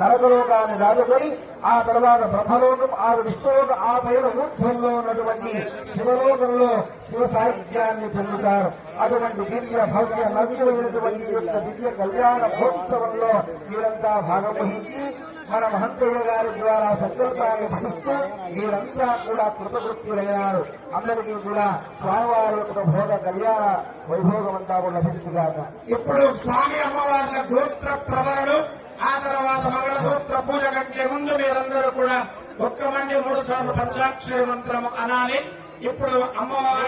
నరకలోకాన్ని దాటుకొని ఆ తర్వాత బ్రహ్మలోకం, ఆ విష్ణులోకం, ఆ పైన ఊర్ధ్వంలో ఉన్నటువంటి శివలోకంలో శివ సాహిత్యాన్ని పొందుతారు. అటువంటి దివ్య భవ్య నవ్యమైనటువంటి యొక్క దివ్య కళ్యాణ మహోత్సవంలో మీరంతా భాగం వహించి మన మహంతయ్య గారి ద్వారా సంకల్పాన్ని పఠిస్తూ మీరంతా కూడా కృతకృత్యులైనారు. అందరికీ కూడా స్వామివారి యొక్క భోగ కళ్యాణ వైభోగం అంతా కూడా లభించుగాక. ఇప్పుడు స్వామి అమ్మవార్ల గోత్ర ప్రవరణలు, ఆ తర్వాత మంగళసూత్ర పూజ కంటే ముందు మీరందరూ కూడా ఒక్క మంది 3 సార్లు పంచాక్షరి మంత్రము అనాలి. ఇప్పుడు అమ్మవారి